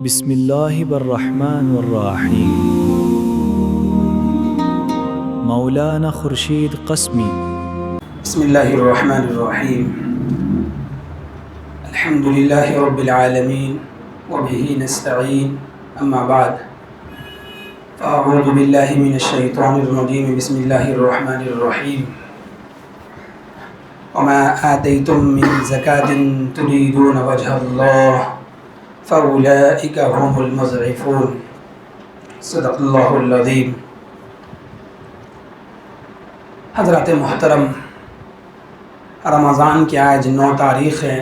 بسم الله الرحمن الرحيم. مولانا خورشید قسمی. بسم الله الرحمن الرحيم. الحمد لله رب العالمين وبه نستعين، أما بعد فأعوذ بالله من الشيطان الرجيم. بسم الله الرحمن الرحيم. وما آتيتم من زكاة تريدون وجه الله فأولئك هم المضعفون. صدق اللہ العظیم. حضرات محترم، رمضان کی آج 9 تاریخ ہے.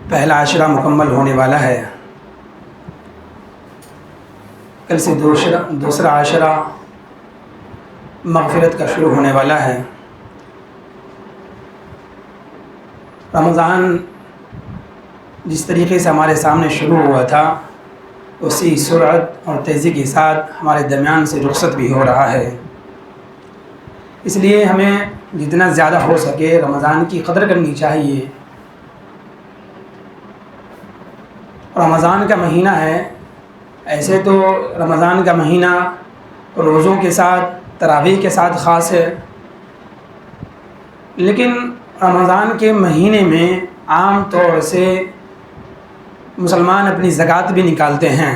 پہلا عشرہ مکمل ہونے والا ہے. کل سے دوسرا عشرہ مغفرت کا شروع ہونے والا ہے. رمضان جس طریقے سے ہمارے سامنے شروع ہوا تھا اسی سرعت اور تیزی کے ساتھ ہمارے درمیان سے رخصت بھی ہو رہا ہے. اس لیے ہمیں جتنا زیادہ ہو سکے رمضان کی قدر کرنی چاہیے. رمضان کا مہینہ ہے، ایسے تو رمضان کا مہینہ روزوں کے ساتھ تراویح کے ساتھ خاص ہے، لیکن رمضان کے مہینے میں عام طور سے مسلمان اپنی زکوٰۃ بھی نکالتے ہیں.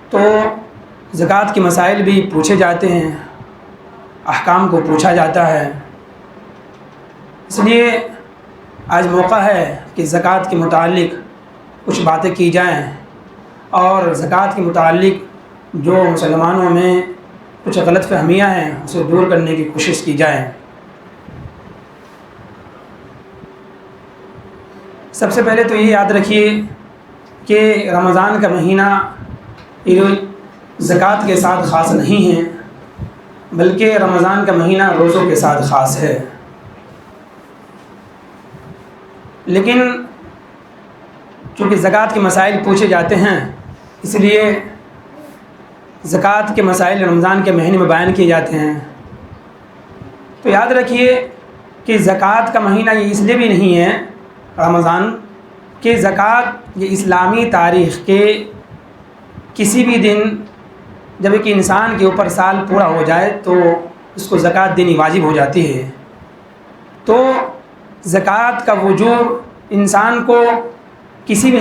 تو زکوٰۃ کے مسائل بھی پوچھے جاتے ہیں، احکام کو پوچھا جاتا ہے. اس لیے آج موقع ہے کہ زکوٰۃ کے متعلق کچھ باتیں کی جائیں اور زکوٰۃ کے متعلق جو مسلمانوں میں کچھ غلط فہمیاں ہیں اسے دور کرنے کی کوشش کی جائے. سب سے پہلے تو یہ یاد رکھیے کہ رمضان کا مہینہ زکوٰۃ کے ساتھ خاص نہیں ہے، بلکہ رمضان کا مہینہ روزوں کے ساتھ خاص ہے. لیکن چونکہ زکوٰۃ کے مسائل پوچھے جاتے ہیں اس لیے زکوٰۃ کے مسائل رمضان کے مہینے میں بیان کیے جاتے ہیں. تو یاد رکھیے کہ زکوٰۃ کا مہینہ یہ اس لیے بھی نہیں ہے رمضان کہ زکوٰۃ یہ اسلامی تاریخ کے کسی بھی دن جب ایک انسان کے اوپر سال پورا ہو جائے تو اس کو زکوٰۃ دینی واجب ہو جاتی ہے. تو زکوٰۃ کا وجوب انسان کو کسی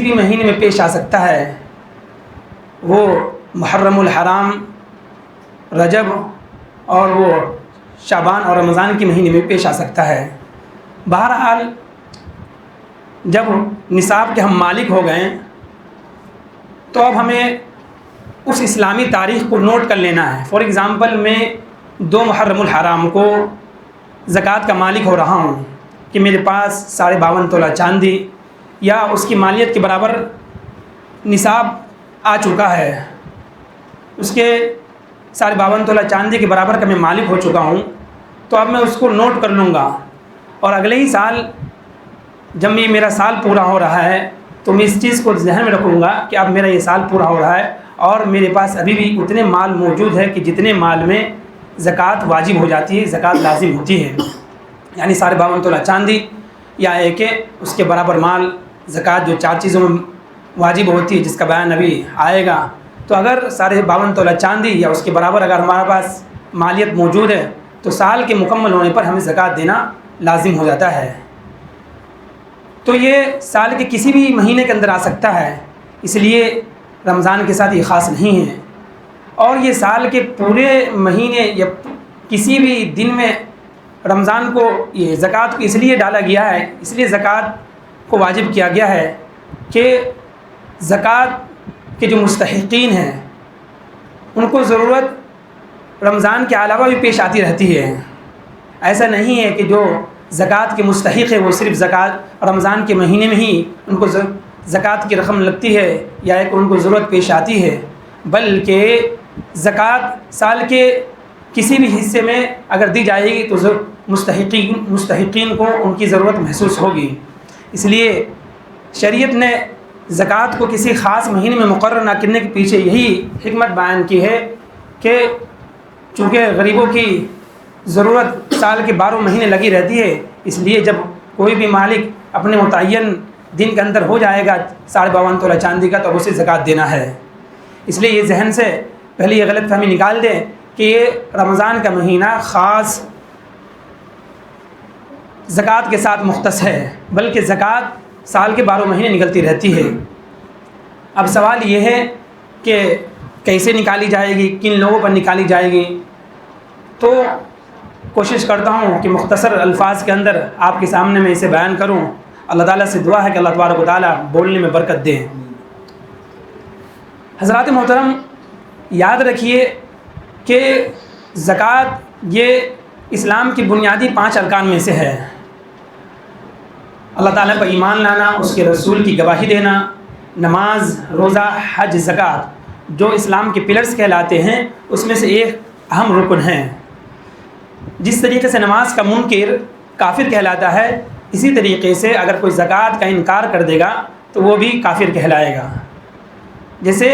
بھی مہینے میں پیش آ سکتا ہے. وہ محرم الحرام، رجب اور وہ شعبان اور رمضان کے مہینے میں پیش آ سکتا ہے. بہرحال جب نصاب کے ہم مالک ہو گئے تو اب ہمیں اس اسلامی تاریخ کو نوٹ کر لینا ہے. فار ایگزامپل میں 2 محرم الحرام کو زکوٰۃ کا مالک ہو رہا ہوں کہ میرے پاس 52.5 تولہ چاندی یا اس کی مالیت کے برابر نصاب آ چکا ہے. اس کے 52.5 تولہ چاندی کے برابر کا میں مالک ہو چکا ہوں. تو اب میں اس کو نوٹ کر لوں گا اور اگلے ہی سال جب یہ میرا سال پورا ہو رہا ہے تو میں اس چیز کو ذہن میں رکھوں گا کہ اب میرا یہ سال پورا ہو رہا ہے اور میرے پاس ابھی بھی اتنے مال موجود ہے کہ جتنے مال میں زکوٰۃ واجب ہو جاتی ہے، زکوٰۃ لازم ہوتی ہے. یعنی 52.5 تولہ چاندی یا ایک اس کے برابر مال، زکوٰۃ جو 4 چیزوں میں واجب ہوتی ہے جس کا بیان ابھی آئے گا. تو اگر 52.5 تولہ چاندی یا اس کے برابر اگر ہمارے پاس مالیت موجود ہے تو سال کے مکمل ہونے پر ہمیں زکوٰۃ دینا لازم ہو جاتا ہے. تو یہ سال کے کسی بھی مہینے کے اندر آ سکتا ہے، اس لیے رمضان کے ساتھ یہ خاص نہیں ہے. اور یہ سال کے پورے مہینے یا کسی بھی دن میں رمضان کو یہ زکوٰۃ کو اس لیے ڈالا گیا ہے، اس لیے زکوٰۃ کو واجب کیا گیا ہے کہ زکوٰۃ کے جو مستحقین ہیں ان کو ضرورت رمضان کے علاوہ بھی پیش آتی رہتی ہے. ایسا نہیں ہے کہ جو زکوٰۃ کے مستحق ہے وہ صرف زکوٰۃ رمضان کے مہینے میں ہی ان کو زکوٰۃ کی رقم لگتی ہے یا ایک ان کو ضرورت پیش آتی ہے، بلکہ زکوٰۃ سال کے کسی بھی حصے میں اگر دی جائے گی تو مستحقین کو ان کی ضرورت محسوس ہوگی. اس لیے شریعت نے زکوٰۃ کو کسی خاص مہینے میں مقرر نہ کرنے کے پیچھے یہی حکمت بیان کی ہے کہ چونکہ غریبوں کی ضرورت سال کے 12 مہینے لگی رہتی ہے، اس لیے جب کوئی بھی مالک اپنے متعین دن کے اندر ہو جائے گا 52.5 تولہ چاندی کا تو اسے زکوٰۃ دینا ہے۔ اس لیے یہ ذہن سے پہلے یہ غلط فہمی نکال دیں کہ یہ رمضان کا مہینہ خاص زکوٰۃ کے ساتھ مختص ہے، بلکہ زکوٰۃ سال کے 12 مہینے نکلتی رہتی ہے۔ اب سوال یہ ہے کہ کیسے نکالی جائے گی، کن لوگوں پر نکالی جائے گی؟ تو کوشش کرتا ہوں کہ مختصر الفاظ کے اندر آپ کے سامنے میں اسے بیان کروں۔ اللہ تعالیٰ سے دعا ہے کہ اللہ تبارک و تعالیٰ بولنے میں برکت دے۔ حضرات محترم، یاد رکھیے کہ زکوٰۃ یہ اسلام کی بنیادی 5 ارکان میں سے ہے۔ اللہ تعالیٰ پر ایمان لانا، اس کے رسول کی گواہی دینا، نماز، روزہ، حج، زکوٰۃ جو اسلام کے پلرز کہلاتے ہیں اس میں سے ایک اہم رکن ہیں۔ جس طریقے سے نماز کا منکر کافر کہلاتا ہے، اسی طریقے سے اگر کوئی زکوٰۃ کا انکار کر دے گا تو وہ بھی کافر کہلائے گا۔ جیسے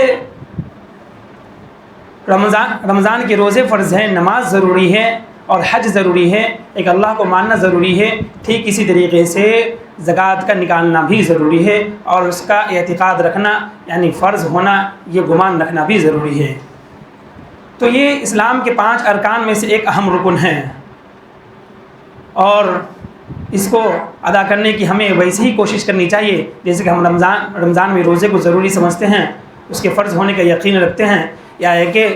رمضان کے روزے فرض ہیں، نماز ضروری ہے اور حج ضروری ہے، ایک اللہ کو ماننا ضروری ہے، ٹھیک اسی طریقے سے زکوٰۃ کا نکالنا بھی ضروری ہے اور اس کا اعتقاد رکھنا یعنی فرض ہونا یہ گمان رکھنا بھی ضروری ہے۔ تو یہ اسلام کے 5 ارکان میں سے ایک اہم رکن ہے اور اس کو ادا کرنے کی ہمیں ویسے ہی کوشش کرنی چاہیے جیسے کہ ہم رمضان میں روزے کو ضروری سمجھتے ہیں، اس کے فرض ہونے کا یقین رکھتے ہیں، یا ہے کہ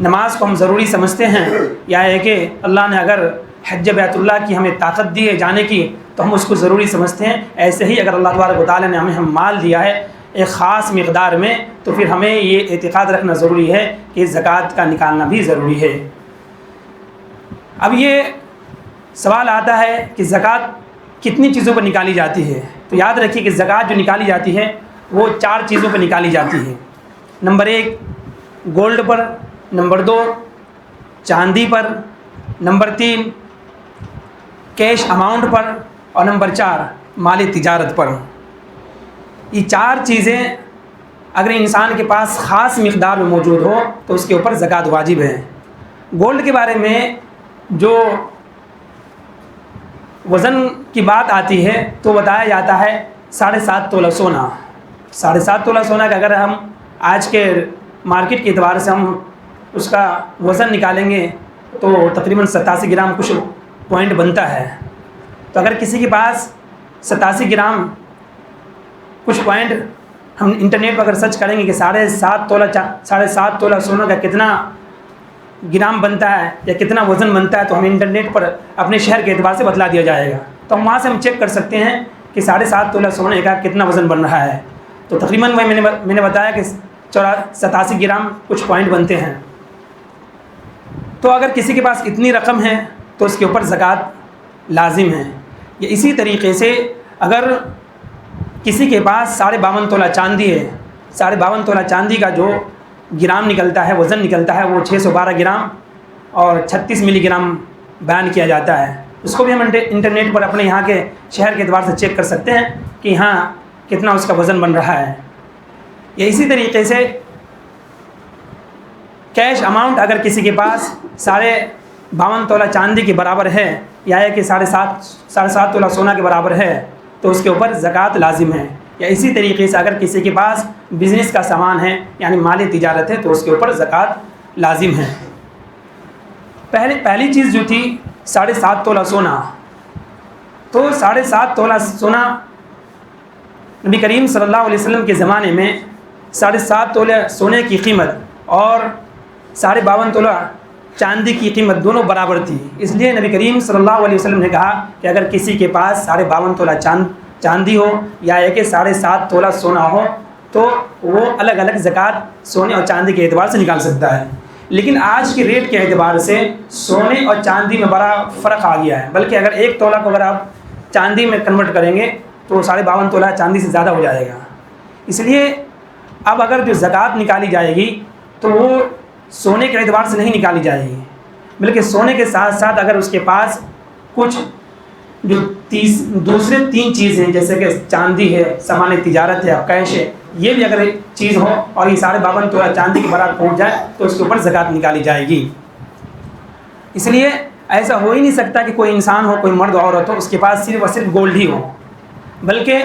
نماز کو ہم ضروری سمجھتے ہیں، یا ہے کہ اللہ نے اگر حج بیت اللہ کی ہمیں طاقت دی ہے جانے کی تو ہم اس کو ضروری سمجھتے ہیں۔ ایسے ہی اگر اللہ تبارک و تعالیٰ نے ہمیں مال دیا ہے ایک خاص مقدار میں تو پھر ہمیں یہ اعتقاد رکھنا ضروری ہے کہ زکوٰۃ کا نکالنا بھی ضروری ہے۔ اب یہ سوال آتا ہے کہ زکوٰۃ کتنی چیزوں پر نکالی جاتی ہے؟ تو یاد رکھیے کہ زکوٰۃ جو نکالی جاتی ہے وہ 4 چیزوں پر نکالی جاتی ہے۔ نمبر 1 گولڈ پر، نمبر 2 چاندی پر، نمبر 3 کیش اماؤنٹ پر اور نمبر 4 مالی تجارت پر۔ یہ 4 چیزیں اگر انسان کے پاس خاص مقدار میں موجود ہو تو اس کے اوپر زکوٰۃ واجب ہے۔ گولڈ کے بارے میں جو وزن کی بات آتی ہے تو بتایا جاتا ہے 7.5 تولہ سونا۔ 7.5 تولہ سونا کا اگر ہم آج کے مارکیٹ کے اعتبار سے ہم اس کا وزن نکالیں گے تو تقریباً 87 گرام کچھ پوائنٹ بنتا ہے۔ تو اگر کسی کے پاس 87 گرام کچھ پوائنٹ ہم انٹرنیٹ پر اگر سرچ کریں گے کہ 7.5 تولہ سونا کا کتنا گرام بنتا ہے یا کتنا وزن بنتا ہے تو ہمیں انٹرنیٹ پر اپنے شہر کے اعتبار سے بتلا دیا جائے گا، تو ہم وہاں سے ہم چیک کر سکتے ہیں کہ 7.5 تولہ سونے کا کتنا وزن بن رہا ہے۔ تو تقریباً میں نے بتایا کہ 87 گرام کچھ پوائنٹ بنتے ہیں۔ تو اگر کسی کے پاس اتنی رقم ہے تو اس کے اوپر زکوٰۃ لازم ہے۔ یا اسی طریقے سے اگر کسی کے پاس 52.5 تولہ چاندی ہے، 52.5 تولہ چاندی کا جو گرام نکلتا ہے، وزن نکلتا ہے وہ 612 گرام اور 36 ملی گرام بیان کیا جاتا ہے۔ اس کو بھی ہم انٹرنیٹ پر اپنے یہاں کے شہر کے اعتبار سے چیک کر سکتے ہیں کہ یہاں کتنا اس کا وزن بن رہا ہے۔ یا اسی طریقے سے کیش اماؤنٹ اگر کسی کے پاس 52.5 تولہ چاندی کے برابر ہے یا کہ 7.5 تولہ سونا کے برابر ہے تو اس کے اوپر زکوٰۃ لازم ہے۔ یا اسی طریقے سے اگر کسی کے پاس بزنس کا سامان ہے یعنی مالی تجارت ہے تو اس کے اوپر زکوٰۃ لازم ہے۔ پہلی چیز جو تھی 7.5 تولہ سونا، تو 7.5 تولہ سونا نبی کریم صلی اللہ علیہ وسلم کے زمانے میں 7.5 تولہ سونے کی قیمت اور 52.5 تولہ چاندی کی قیمت دونوں برابر تھی۔ اس لیے نبی کریم صلی اللہ علیہ وسلم نے کہا کہ اگر کسی کے پاس 52.5 تولہ چاندی ہو یا کہ 7.5 تولہ سونا ہو تو وہ الگ الگ زکوٰۃ سونے اور چاندی کے اعتبار سے نکال سکتا ہے۔ لیکن آج کے ریٹ کے اعتبار سے سونے اور چاندی میں بڑا فرق آ گیا ہے، بلکہ اگر 1 تولہ کو اگر آپ چاندی میں کنورٹ کریں گے تو 52.5 تولہ چاندی سے زیادہ ہو جائے گا۔ اس لیے اب اگر جو زکوٰۃ نکالی جائے گی تو وہ سونے کے اعتبار سے نہیں نکالی جائے گی، بلکہ سونے کے ساتھ ساتھ اگر اس کے پاس کچھ جو دوسرے 3 چیز ہیں جیسے کہ چاندی ہے، سامان تجارت ہے، کیش ہے، یہ بھی اگر ایک چیز ہو اور یہ 52.5 تولہ چاندی کے برابر پہنچ جائے تو اس کے اوپر زکوٰۃ نکالی جائے گی۔ اس لیے ایسا ہو ہی نہیں سکتا کہ کوئی انسان ہو، کوئی مرد عورت ہو، اس کے پاس صرف اور صرف گولڈ ہی ہو، بلکہ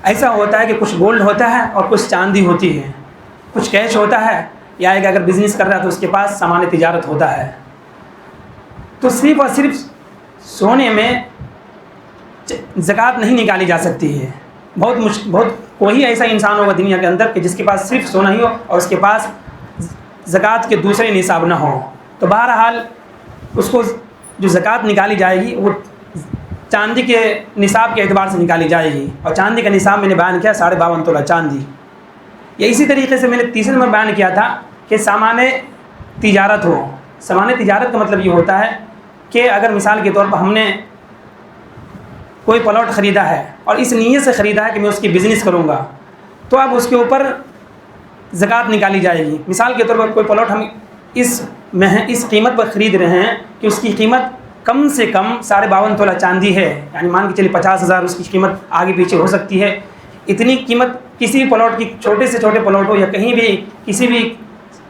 ایسا ہوتا ہے کہ کچھ گولڈ ہوتا ہے اور کچھ چاندی ہوتی ہے، کچھ کیش ہوتا ہے، یا کہ اگر بزنس کر رہا ہے تو اس کے پاس سامان تجارت ہوتا ہے۔ تو صرف اور صرف سونے میں زکوٰۃ نہیں نکالی جا سکتی ہے۔ بہت کوئی ایسا انسان ہوگا دنیا کے اندر کہ جس کے پاس صرف سونا ہی ہو اور اس کے پاس زکوٰۃ کے دوسرے نصاب نہ ہو، تو بہرحال اس کو جو زکوٰۃ نکالی جائے گی وہ چاندی کے نصاب کے اعتبار سے نکالی جائے گی، اور چاندی کا نصاب میں نے بیان کیا 52.5 تولہ چاندی۔ یا اسی طریقے سے میں نے تیسرے نمبر بیان کیا تھا کہ سامان تجارت ہو۔ سامان تجارت کا مطلب یہ ہوتا ہے کہ اگر مثال کے طور پر ہم نے کوئی پلاٹ خریدا ہے اور اس نیت سے خریدا ہے کہ میں اس کی بزنس کروں گا، تو اب اس کے اوپر زکوٰۃ نکالی جائے گی۔ مثال کے طور پر کوئی پلاٹ ہم اس قیمت پر خرید رہے ہیں کہ اس کی قیمت کم سے کم 52.5 تولہ چاندی ہے، یعنی مان کے چلیے 50,000 اس کی قیمت آگے پیچھے ہو سکتی ہے۔ اتنی قیمت کسی بھی پلاٹ کی، چھوٹے سے چھوٹے پلاٹ ہو یا کہیں بھی کسی بھی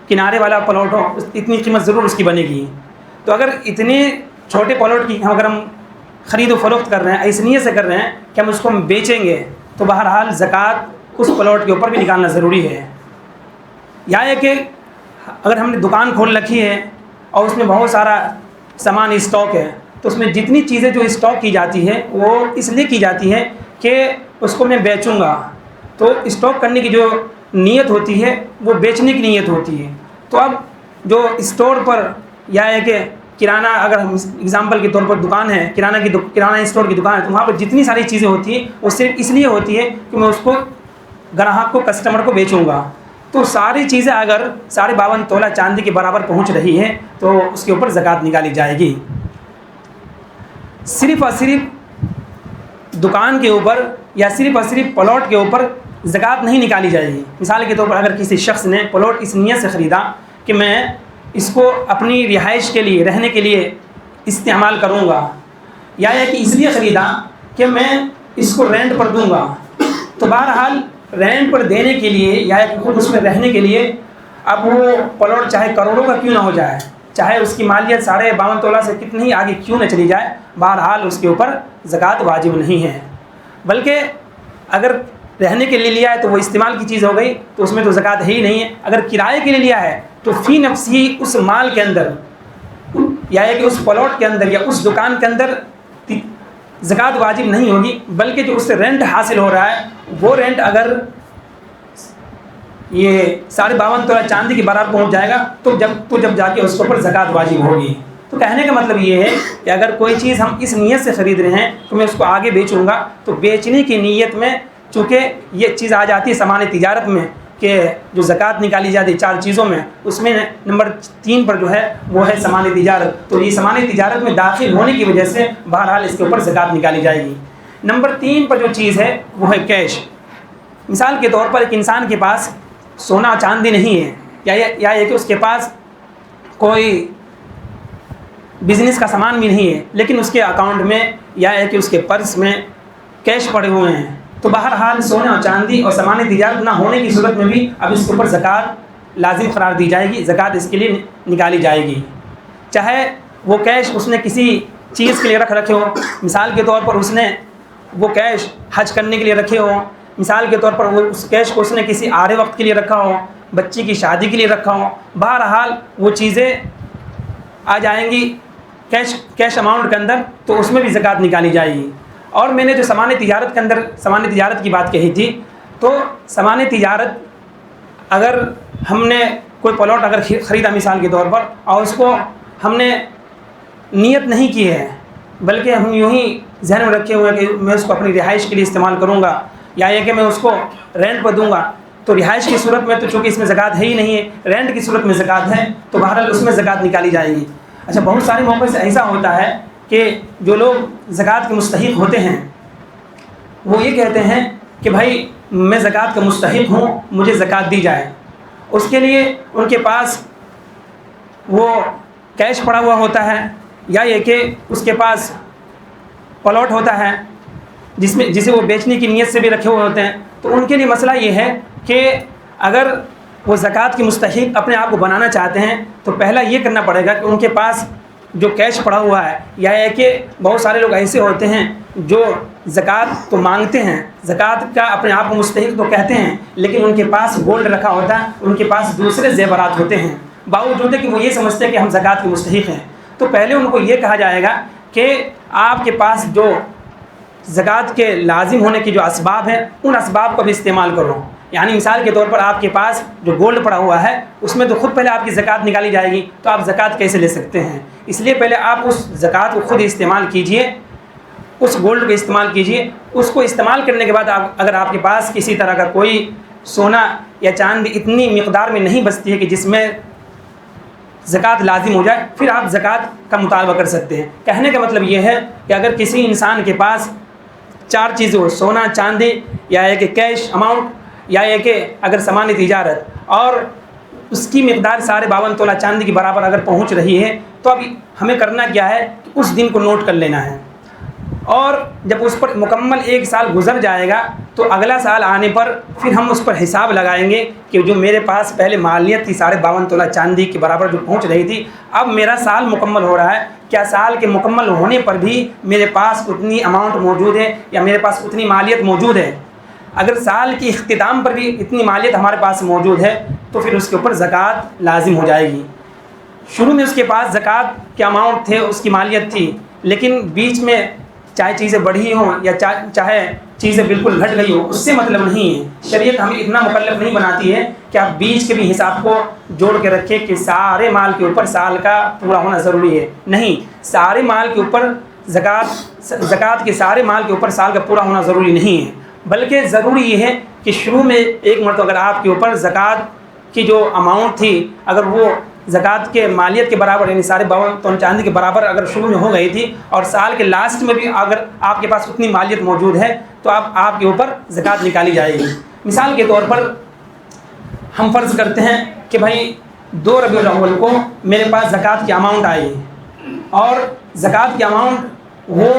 کنارے والا پلاٹ ہو، اتنی قیمت ضرور اس کی بنے گی۔ تو اگر اتنے چھوٹے پلاٹ کی اگر ہم خرید و فروخت کر رہے ہیں، اس نیت سے کر رہے ہیں کہ ہم اس کو بیچیں گے، تو بہرحال زکوٰۃ اس پلاٹ کے اوپر بھی نکالنا ضروری ہے۔ یا یہ کہ اگر ہم نے دکان کھول رکھی ہے اور اس میں بہت سارا سامان اسٹاک ہے، تو اس میں جتنی چیزیں جو اسٹاک کی جاتی ہے وہ اس لیے کی جاتی ہے کہ اس کو میں بیچوں گا، تو اسٹاک کرنے کی جو نیت ہوتی ہے وہ بیچنے کی نیت ہوتی ہے۔ تو اب جو اسٹور پر یا ہے کہ کرانہ، اگر ہم اگزامپل کے طور پر دکان ہے، کرانہ اسٹور کی دکان ہے، تو وہاں پر جتنی ساری چیزیں ہوتی ہیں وہ صرف اس لیے ہوتی ہے کہ میں اس کو گراہک کو، کسٹمر کو بیچوں گا۔ تو ساری چیزیں اگر 52.5 تولہ چاندی کے برابر پہنچ رہی ہے تو اس کے اوپر زکوٰۃ نکالی جائے گی۔ صرف اور صرف دکان کے اوپر یا صرف اور صرف پلاٹ کے اوپر زکوٰۃ نہیں نکالی جائے گی۔ مثال کے طور پر اگر کسی شخص نے پلاٹ اس نیت سے خریدا کہ میں اس کو اپنی رہائش کے لیے، رہنے کے لیے استعمال کروں گا، یا کہ اس لیے خریدا کہ میں اس کو رینٹ پر دوں گا، تو بہرحال رینٹ پر دینے کے لیے یا کہ خود اس میں رہنے کے لیے اب وہ پلاٹ چاہے کروڑوں کا کیوں نہ ہو جائے، چاہے اس کی مالیت 52.5 تولہ سے کتنی آگے کیوں نہ چلی جائے، بہرحال اس کے اوپر زکوٰۃ واجب نہیں ہے۔ بلکہ اگر رہنے کے لیے لیا ہے تو وہ استعمال کی چیز ہو گئی، تو اس میں تو زکوٰۃ ہے ہی نہیں ہے۔ اگر کرائے کے لیے لیا ہے تو فی نفس ہی اس مال کے اندر یا کہ اس پلاٹ کے اندر یا اس دکان کے اندر زکوٰۃ واجب نہیں ہوگی، بلکہ جو اس سے رینٹ حاصل ہو رہا ہے وہ رینٹ اگر یہ 52.5 تولہ چاندی کے برابر پہنچ جائے گا تو جب جا کے اس کے اوپر زکوٰۃ واجب ہوگی۔ تو کہنے کا مطلب یہ ہے کہ اگر کوئی چیز ہم اس نیت سے خرید رہے ہیں تو میں اس کو آگے بیچوں گا، تو بیچنے کی نیت میں چونکہ یہ چیز آ جاتی ہے سامان تجارت میں کہ جو زکوٰۃ نکالی جاتی ہے 4 چیزوں میں، اس میں نمبر 3 پر جو ہے وہ ہے سامان تجارت۔ تو یہ سامان تجارت میں داخل ہونے کی وجہ سے بہرحال اس کے اوپر زکوٰۃ نکالی جائے گی۔ نمبر 3 پر جو چیز ہے وہ ہے کیش۔ مثال کے طور پر ایک انسان کے پاس سونا چاندی نہیں ہے، یا یہ کہ اس کے پاس کوئی بزنس کا سامان بھی نہیں ہے، لیکن اس کے اکاؤنٹ میں یا کہ اس کے پرس میں کیش پڑے ہوئے ہیں، تو بہرحال سونا اور چاندی اور سامان تجارت نہ ہونے کی صورت میں بھی اب اس کے اوپر زکوٰۃ لازم قرار دی جائے گی، زکوٰۃ اس کے لیے نکالی جائے گی۔ چاہے وہ کیش اس نے کسی چیز کے لیے رکھے ہو، مثال کے طور پر اس نے وہ کیش حج کرنے کے لیے رکھے ہو، مثال کے طور پر وہ اس کیش کو اس نے کسی آڑے وقت کے لیے رکھا ہو، بچی کی شادی کے لیے رکھا ہو، بہرحال وہ چیزیں آ جائیں گی کیش اماؤنٹ کے اندر، تو اس میں بھی زکوٰۃ نکالی جائے گی۔ اور میں نے جو سامان تجارت کے اندر سامان تجارت کی بات کہی تھی، تو سامان تجارت اگر ہم نے کوئی پلاٹ اگر خریدا مثال کے طور پر اور اس کو ہم نے نیت نہیں کی ہے، بلکہ ہم یوں ہی ذہن میں رکھے ہوئے ہیں کہ میں اس کو اپنی رہائش کے لیے استعمال کروں گا، یا یہ کہ میں اس کو رینٹ پر دوں گا، تو رہائش کی صورت میں تو چونکہ اس میں زکوٰۃ ہے ہی نہیں ہے، رینٹ کی صورت میں زکوٰۃ ہے، تو بہرحال اس میں زکوٰۃ نکالی جائے گی۔ اچھا، بہت سارے موقع سے ایسا ہوتا ہے کہ جو لوگ زکوٰۃ کے مستحق ہوتے ہیں وہ یہ کہتے ہیں کہ بھائی میں زکوٰۃ کا مستحق ہوں، مجھے زکوٰۃ دی جائے۔ اس کے لیے ان کے پاس وہ کیش پڑا ہوا ہوتا ہے، یا یہ کہ اس کے پاس پلاٹ ہوتا ہے جسے وہ بیچنے کی نیت سے بھی رکھے ہوئے ہوتے ہیں۔ تو ان کے لیے مسئلہ یہ ہے کہ اگر وہ زکوٰۃ کی مستحق اپنے آپ کو بنانا چاہتے ہیں تو پہلا یہ کرنا پڑے گا کہ ان کے پاس جو کیش پڑا ہوا ہے، یا کہ بہت سارے لوگ ایسے ہوتے ہیں جو زکوٰۃ تو مانگتے ہیں، زکوٰۃ کا اپنے آپ کو مستحق تو کہتے ہیں، لیکن ان کے پاس گولڈ رکھا ہوتا ہے، ان کے پاس دوسرے زیورات ہوتے ہیں، باوجود کہ وہ یہ سمجھتے ہیں کہ ہم زکوٰۃ کے مستحق ہیں، تو پہلے ان کو یہ کہا جائے گا کہ آپ کے پاس جو زکوٰۃ کے لازم ہونے کی جو اسباب ہیں ان اسباب کو بھی استعمال کرو۔ یعنی مثال کے طور پر آپ کے پاس جو گولڈ پڑا ہوا ہے اس میں تو خود پہلے آپ کی زکوٰۃ نکالی جائے گی، تو آپ زکوٰۃ کیسے لے سکتے ہیں؟ اس لیے پہلے آپ اس زکوٰۃ کو خود استعمال کیجئے، اس گولڈ کو استعمال کیجئے۔ اس کو استعمال کرنے کے بعد اگر آپ کے پاس کسی طرح کا کوئی سونا یا چاندی اتنی مقدار میں نہیں بچتی ہے کہ جس میں زکوٰۃ لازم ہو جائے، پھر آپ زکوٰۃ کا مطالبہ کر سکتے ہیں۔ کہنے کا مطلب یہ ہے کہ اگر کسی انسان کے پاس 4 چیزیں ہو، سونا، چاندی، یا ایک کیش اماؤنٹ، یا ایک اگر سامان تجارت، اور اس کی مقدار 52.5 تولہ چاندی کے برابر اگر پہنچ رہی ہے، تو اب ہمیں کرنا کیا ہے کہ اس دن کو نوٹ کر لینا ہے، اور جب اس پر مکمل 1 سال گزر جائے گا تو اگلا سال آنے پر پھر ہم اس پر حساب لگائیں گے کہ جو میرے پاس پہلے مالیت تھی 52.5 تولہ چاندی کے برابر جو پہنچ رہی تھی، اب میرا سال مکمل ہو رہا ہے، کیا سال کے مکمل ہونے پر بھی میرے پاس اتنی اماؤنٹ موجود ہے یا میرے پاس اتنی مالیت موجود ہے؟ اگر سال کی اختتام پر بھی اتنی مالیت ہمارے پاس موجود ہے تو پھر اس کے اوپر زکوٰۃ لازم ہو جائے گی۔ شروع میں اس کے پاس زکوٰۃ کے اماؤنٹ تھے، اس کی مالیت تھی، لیکن بیچ میں چاہے چیزیں بڑھی ہوں یا چاہے چیزیں بالکل گھٹ گئی ہوں، اس سے مطلب نہیں ہے۔ شریعت ہمیں اتنا مکلف نہیں بناتی ہے کہ آپ بیچ کے بھی حساب کو جوڑ کے رکھیں کہ سارے مال کے اوپر سال کا پورا ہونا ضروری ہے، نہیں، سارے مال کے اوپر زکوٰۃ کے سارے مال کے اوپر سال کا پورا ہونا ضروری نہیں ہے، بلکہ ضروری یہ ہے کہ شروع میں ایک مرتبہ اگر آپ کے اوپر زکوٰۃ کی جو اماؤنٹ تھی اگر وہ زکوٰۃ کے مالیت کے برابر یعنی 52.5 تولہ چاندی کے برابر اگر شروع میں ہو گئی تھی، اور سال کے لاسٹ میں بھی اگر آپ کے پاس اتنی مالیت موجود ہے تو آپ کے اوپر زکوٰۃ نکالی جائے گی۔ مثال کے طور پر ہم فرض کرتے ہیں کہ بھائی 2 ربیع الاول کو میرے پاس زکوٰۃ کی اماؤنٹ آئی، اور زکوٰۃ کی اماؤنٹ وہ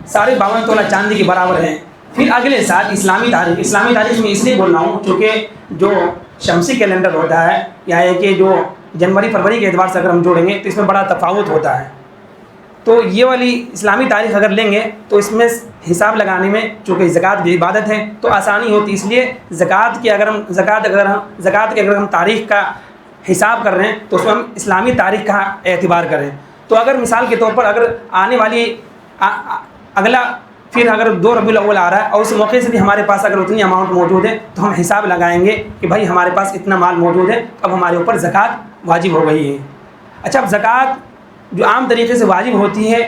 52.5 تولہ چاندی کے برابر ہے۔ پھر اگلے سال اسلامی تاریخ میں اس لیے بول رہا ہوں چونکہ جو شمسی کیلنڈر ہوتا ہے یا کہ جو جنوری فروری کے اعتبار سے اگر ہم جوڑیں گے تو اس میں بڑا تفاوت ہوتا ہے، تو یہ والی اسلامی تاریخ اگر لیں گے تو اس میں حساب لگانے میں چونکہ زکوٰۃ بھی عبادت ہے تو آسانی ہوتی، اس لیے زکوٰۃ کے اگر ہم تاریخ کا حساب کر رہے ہیں تو اس میں ہم اسلامی تاریخ کا اعتبار کریں۔ تو اگر مثال کے طور پر اگر آنے والی اگلا پھر اگر 2 ربیع الاول آ رہا ہے اور اس موقع سے بھی ہمارے پاس اگر اتنی اماؤنٹ موجود ہے تو ہم حساب لگائیں گے کہ بھائی ہمارے پاس اتنا مال موجود ہے، اب ہمارے اوپر زکوٰۃ واجب ہو گئی ہے۔ اچھا، اب زکوٰۃ جو عام طریقے سے واجب ہوتی ہے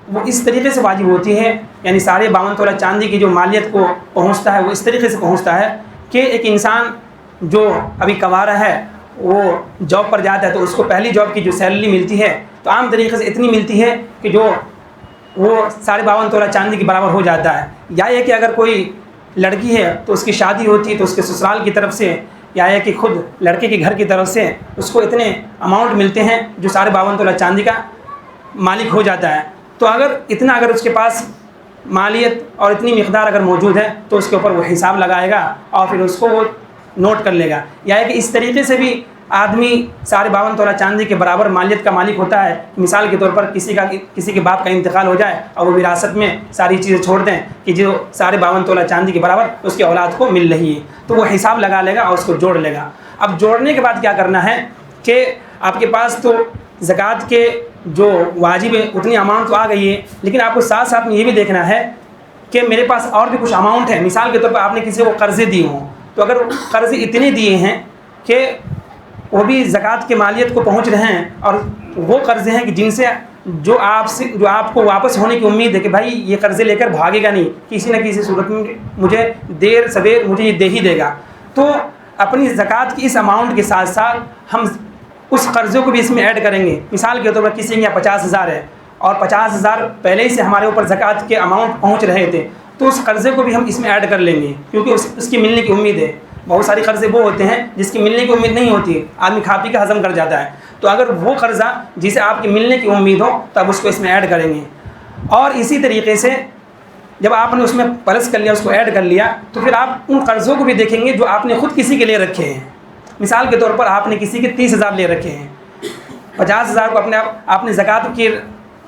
وہ اس طریقے سے واجب ہوتی ہے، یعنی 52.5 تولہ چاندی کی جو مالیت کو پہنچتا ہے وہ اس طریقے سے پہنچتا ہے کہ ایک انسان جو ابھی کنوارا ہے وہ جاب پر جاتا ہے تو اس کو پہلی جاب کی جو سیلری ملتی ہے تو عام طریقے سے اتنی ملتی ہے کہ جو وہ 52.5 تولہ چاندی کے برابر ہو جاتا ہے، یا یہ کہ اگر کوئی لڑکی ہے تو اس کی شادی ہوتی ہے تو اس کے سسرال کی طرف سے یا یہ کہ خود لڑکے کے گھر کی طرف سے اس کو اتنے اماؤنٹ ملتے ہیں جو 52.5 تولہ چاندی کا مالک ہو جاتا ہے۔ تو اگر اس کے پاس مالیت اور اتنی مقدار اگر موجود ہے تو اس کے اوپر وہ حساب لگائے گا اور پھر اس کو وہ نوٹ کر لے گا، یا کہ اس طریقے سے بھی آدمی 52.5 تولہ چاندی کے برابر مالیت کا مالک ہوتا ہے۔ مثال کے طور پر کسی کے باپ کا انتقال ہو جائے اور وہ وراثت میں ساری چیزیں چھوڑ دیں کہ جو 52.5 تولہ چاندی کے برابر اس کی اولاد کو مل رہی ہے، تو وہ حساب لگا لے گا اور اس کو جوڑ لے گا۔ اب جوڑنے کے بعد کیا کرنا ہے کہ آپ کے پاس تو زکوٰۃ کے جو واجب ہے اتنی اماؤنٹ تو آ گئی ہے، لیکن آپ کو ساتھ ساتھ میں یہ بھی دیکھنا ہے کہ میرے پاس اور بھی کچھ اماؤنٹ ہے۔ مثال کے طور پر آپ نے کسی کو قرضے دیے ہوں تو اگر قرضے اتنے دیے ہیں کہ وہ بھی زکوٰۃ کے مالیت کو پہنچ رہے ہیں اور وہ قرضے ہیں کہ جن سے جو آپ کو واپس ہونے کی امید ہے کہ بھائی یہ قرضے لے کر بھاگے گا نہیں، کسی نہ کسی صورت میں مجھے دیر سویر مجھے یہ دے ہی دے گا، تو اپنی زکوٰۃ کی اس اماؤنٹ کے ساتھ ساتھ ہم اس قرضوں کو بھی اس میں ایڈ کریں گے۔ مثال کے طور پر کسی کے یہاں 50,000 ہے اور 50,000 پہلے ہی سے ہمارے اوپر زکوٰۃ کے اماؤنٹ پہنچ رہے تھے، تو اس قرضے کو بھی ہم اس میں ایڈ کر لیں گے کیونکہ اس کی ملنے کی امید ہے۔ بہت ساری قرضے وہ ہوتے ہیں جس کی ملنے کی امید نہیں ہوتی، آدمی کھا پی کے ہضم کر جاتا ہے، تو اگر وہ قرضہ جسے آپ کی ملنے کی امید ہو تب اس کو اس میں ایڈ کریں گے۔ اور اسی طریقے سے جب آپ نے اس میں پلس کر لیا، اس کو ایڈ کر لیا، تو پھر آپ ان قرضوں کو بھی دیکھیں گے جو آپ نے خود کسی کے لیے رکھے ہیں۔ مثال کے طور پر آپ نے کسی کے 30,000 لے رکھے ہیں، 50,000 کو آپ نے زکوٰۃ کی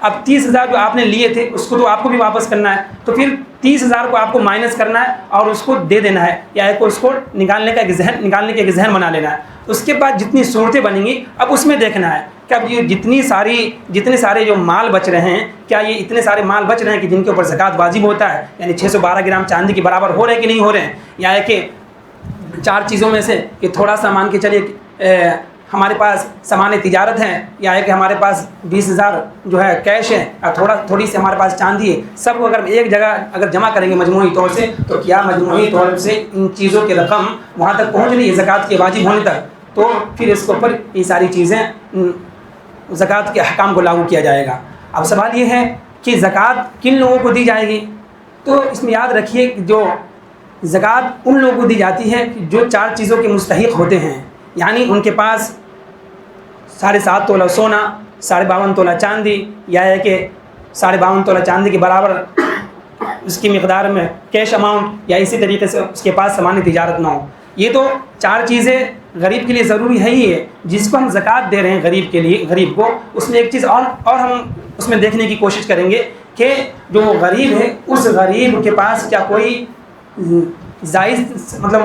اب 30,000 جو آپ نے لیے تھے اس کو تو آپ کو بھی واپس کرنا ہے, تو پھر 30,000 کو آپ کو مائنس کرنا ہے اور اس کو دے دینا ہے, یا اس کو نکالنے کا ایک ذہن بنا لینا ہے. اس کے بعد جتنی صورتیں بنیں گی اب اس میں دیکھنا ہے کہ اب یہ جتنے سارے جو مال بچ رہے ہیں, کیا یہ اتنے سارے مال بچ رہے ہیں کہ جن کے اوپر زکوٰۃ واجب ہوتا ہے, یعنی 612 گرام چاندی کے برابر ہو رہے ہیں کہ نہیں ہو رہے ہیں, یا ہے کہ 4 چیزوں میں سے کہ تھوڑا سا مان کے چلیے ہمارے پاس سامان تجارت ہے, یا ہے کہ ہمارے پاس 20,000 جو ہے کیش ہے اور تھوڑی سی ہمارے پاس چاندی ہے, سب کو اگر ایک جگہ اگر جمع کریں گے مجموعی طور سے, تو کیا مجموعی طور سے ان چیزوں کی رقم وہاں تک پہنچ رہی ہے زکوٰۃ کے واجب ہونے تک, تو پھر اس کے اوپر یہ ساری چیزیں زکوٰۃ کے احکام کو لاگو کیا جائے گا. اب سوال یہ ہے کہ زکوٰۃ کن لوگوں کو دی جائے گی؟ تو اس میں یاد رکھیے کہ جو زکوٰۃ ان لوگوں کو دی جاتی ہے جو 4 چیزوں کے مستحق ہوتے ہیں, یعنی ان کے پاس 7.5 تولہ سونا, 52.5 تولہ چاندی, یا ہے کہ 52.5 تولہ چاندی کے برابر اس کی مقدار میں کیش اماؤنٹ, یا اسی طریقے سے اس کے پاس سامان تجارت نہ ہو. یہ تو 4 چیزیں غریب کے لیے ضروری ہے ہی ہے. جس کو ہم زکوٰۃ دے رہے ہیں غریب کو, اس میں ایک چیز اور ہم اس میں دیکھنے کی کوشش کریں گے کہ جو غریب ہے اس غریب کے پاس کیا کوئی زائد مطلب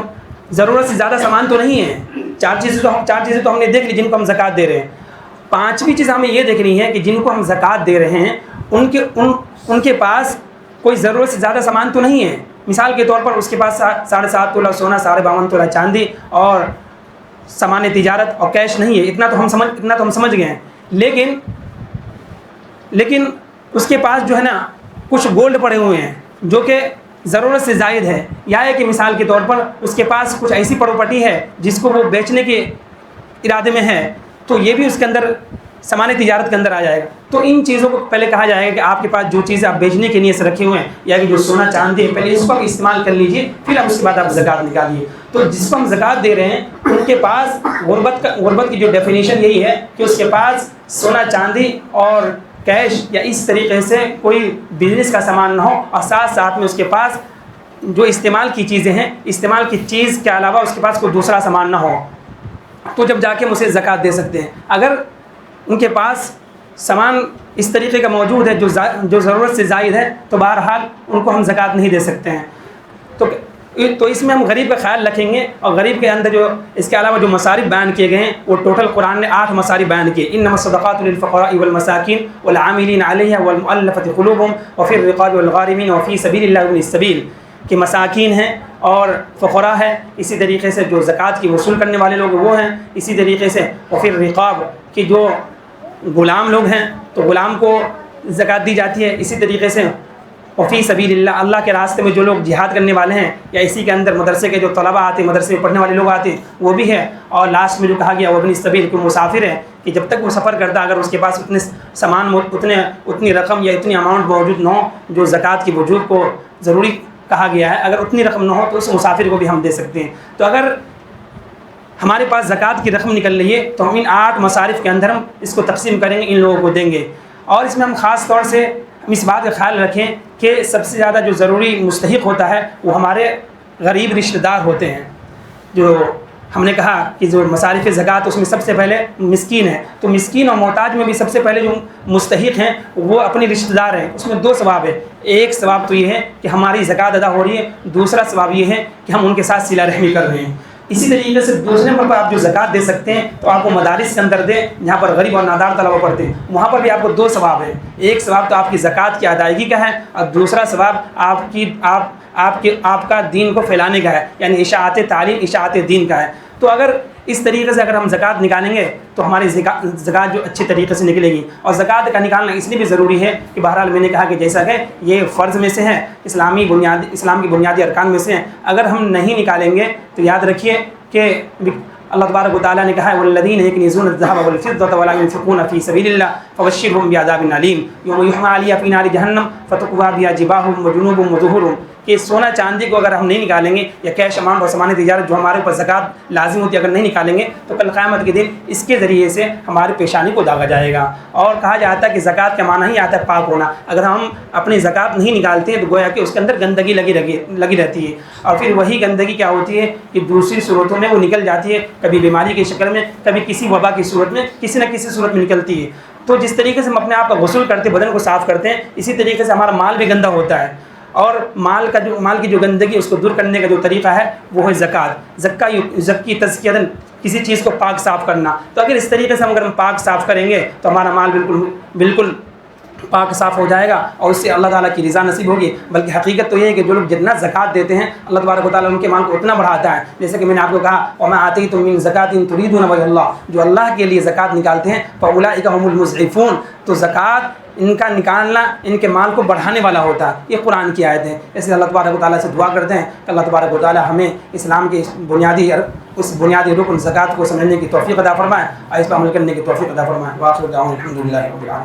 ضرورت سے زیادہ سامان تو نہیں ہے. 4 چیزیں تو ہم نے دیکھ لی جن کو ہم زکوٰۃ دے رہے ہیں. 5ویں چیز ہمیں یہ دیکھنی ہے کہ جن کو ہم زکوٰۃ دے رہے ہیں ان کے پاس کوئی ضرورت سے زیادہ سامان تو نہیں ہے. مثال کے طور پر اس کے پاس 7.5 تولہ سونا, 52.5 تولہ چاندی اور سامان تجارت اور کیش نہیں ہے, اتنا تو ہم سمجھ گئے ہیں. لیکن اس کے پاس جو ہے نا کچھ گولڈ پڑے ہوئے ہیں جو کہ ضرورت سے زائد ہے, یا ہے کہ مثال کے طور پر اس کے پاس کچھ ایسی پراپرٹی ہے جس کو وہ بیچنے کے ارادے میں ہے, تو یہ بھی اس کے اندر سامان تجارت کے اندر آ جائے گا. تو ان چیزوں کو پہلے کہا جائے گا کہ آپ کے پاس جو چیزیں آپ بیچنے کے نیت سے رکھے ہوئے ہیں, یا کہ جو سونا چاندی ہے, پہلے اس کو آپ استعمال کر لیجئے, پھر اب اس کے بعد آپ زکوٰۃ نکالیے. تو جس کو ہم زکوٰۃ دے رہے ہیں ان کے پاس غربت کی جو ڈیفینیشن یہی ہے کہ اس کے پاس سونا چاندی اور کیش یا اس طریقے سے کوئی بزنس کا سامان نہ ہو, اور ساتھ میں اس کے پاس جو استعمال کی چیزیں ہیں, استعمال کی چیز کے علاوہ اس کے پاس کوئی دوسرا سامان نہ ہو, تو جب جا کے ہم اسے زکوٰۃ دے سکتے ہیں. اگر ان کے پاس سامان اس طریقے کا موجود ہے جو ضرورت سے زائد ہے, تو بہرحال ان کو ہم زکوٰۃ نہیں دے سکتے ہیں. تو اس میں ہم غریب کا خیال رکھیں گے, اور غریب کے اندر جو اس کے علاوہ جو مصارف بیان کیے گئے ہیں وہ ٹوٹل قرآن نے 8 مصارف بیان کیے. انما الصدقات للفقراء والمساکین والعاملین علیہا والمؤلفۃ قلوبہم وفی الرقاب والغارمین وفی سبیل اللہ وابن السبیل, کہ مساکین ہیں اور فقراء ہے, اسی طریقے سے جو زکوٰۃ کی وصول کرنے والے لوگ وہ ہیں, اسی طریقے سے وفی الرقاب کہ جو غلام لوگ ہیں تو غلام کو زکوٰۃ دی جاتی ہے, اسی طریقے سے وفی سبیل اللہ اللہ کے راستے میں جو لوگ جہاد کرنے والے ہیں, یا اسی کے اندر مدرسے کے جو طلباء آتے ہیں, مدرسے میں پڑھنے والے لوگ آتے ہیں وہ بھی ہے. اور لاسٹ میں جو کہا گیا وابن السبیل کو مسافر ہے کہ جب تک وہ سفر کرتا اگر اس کے پاس اتنے سامان اتنی رقم یا اتنی اماؤنٹ موجود نہ ہو جو زکوٰۃ کی وجوب کو ضروری کہا گیا ہے, اگر اتنی رقم نہ ہو تو اس مسافر کو بھی ہم دے سکتے ہیں. تو اگر ہمارے پاس زکوٰۃ کی رقم نکل رہی ہے تو ہم ان 8 مصارف کے اندر ہم اس کو تقسیم کریں گے, ان لوگوں کو دیں گے. اور اس میں ہم خاص طور سے ہم اس بات کا خیال رکھیں کہ سب سے زیادہ جو ضروری مستحق ہوتا ہے وہ ہمارے غریب رشتہ دار ہوتے ہیں. جو ہم نے کہا کہ جو مصارف زکوٰۃ اس میں سب سے پہلے مسکین ہے, تو مسکین اور محتاج میں بھی سب سے پہلے جو مستحق ہیں وہ اپنے رشتہ دار ہیں. اس میں 2 ثواب ہے. ایک ثواب تو یہ ہے کہ ہماری زکوٰۃ ادا ہو رہی ہے, دوسرا ثواب یہ ہے کہ ہم ان کے ساتھ صلہ رحمی کر رہے ہیں. اسی طریقے سے دوسرے نمبر پر آپ جو زکوٰۃ دے سکتے ہیں تو آپ کو مدارس کے اندر دیں جہاں پر غریب اور نادار طلبہ پڑھتے ہیں, وہاں پر بھی آپ کو 2 ثواب ہے. ایک ثواب تو آپ کی زکوٰۃ کی ادائیگی کا ہے, اور دوسرا ثواب آپ کا دین کو پھیلانے کا ہے, یعنی اشاعت تعلیم اشاعت دین کا ہے. تو اگر اس طریقے سے اگر ہم زکوٰۃ نکالیں گے تو ہماری زکوٰۃ جو اچھے طریقے سے نکلے گی. اور زکوٰۃ کا نکالنا اس لیے بھی ضروری ہے کہ بہرحال میں نے کہا کہ جیسا کہ یہ فرض میں سے ہے, اسلام کی بنیادی ارکان میں سے ہیں. اگر ہم نہیں نکالیں گے تو یاد رکھیے کہ اللہ تبارک و تعالیٰ نے کہا ہے والذین یکنزون الذهب والفضة ولا ينفقون في سبيل الله فبشرهم بعذاب أليم يوم يحمى عليها في نار جہنم فتقوى بها جباههم وجنوبهم وظهورهم. کہ سونا چاندی کو اگر ہم نہیں نکالیں گے, یا کیش اماؤنٹ اور سامان تجارت جو ہمارے اوپر زکوٰۃ لازم ہوتی ہے اگر نہیں نکالیں گے, تو کل قیامت کے دن اس کے ذریعے سے ہماری پیشانی کو داغا جائے گا. اور کہا جاتا ہے کہ زکوٰۃ کا معنی ہی آتا ہے پاک ہونا. اگر ہم اپنی زکوٰۃ نہیں نکالتے ہیں تو گویا کہ اس کے اندر گندگی لگی رہتی ہے, اور پھر وہی گندگی کیا ہوتی ہے کہ دوسری صورتوں میں وہ نکل جاتی ہے, کبھی بیماری کی شکل میں، کبھی کسی وبا کی صورت میں، کسی نہ کسی صورت میں نکلتی ہے۔ تو جس طریقے سے ہم اپنے آپ کا غسل کرتے بدن کو صاف کرتے ہیں، اسی طریقے سے ہمارا مال بھی گندہ ہوتا ہے، اور مال کی جو گندگی اس کو دور کرنے کا جو طریقہ ہے وہ ہے زکوٰۃ۔ زکی تزکیۃ، کسی چیز کو پاک صاف کرنا۔ تو اگر اس طریقے سے اگر ہم پاک صاف کریں گے تو ہمارا مال بالکل پاک صاف ہو جائے گا، اور اس سے اللہ تعالیٰ کی رضا نصیب ہوگی۔ بلکہ حقیقت تو یہ ہے کہ جو لوگ جتنا زکوٰۃ دیتے ہیں اللہ تبارک و تعالیٰ ان کے مال کو اتنا بڑھاتا ہے۔ جیسے کہ میں نے آپ کو کہا وَمَا آتَيْتُم مِّن زَكَاةٍ تُرِيدُونَ وَجْهَ اللَّهِ، جو اللہ کے لیے زکوٰۃ نکالتے ہیں فَأُولَٰئِكَ هُمُ الْمُضْعِفُونَ، تو زکوٰۃ ان کا نکالنا ان کے مال کو بڑھانے والا ہوتا ہے۔ یہ قرآن کی آیت ہے۔ اس لیے اللہ تبارک و تعالیٰ سے دعا کرتے ہیں کہ اللہ تبارک و تعالیٰ ہمیں اسلام کے اس بنیادی رکن زکوٰۃ کو سمجھنے کی توفیق عطا فرمائے اور اس پر عمل کرنے کی توفیق عطا فرمائے۔ وآخر دعوانا الحمد للہ رب العالمین۔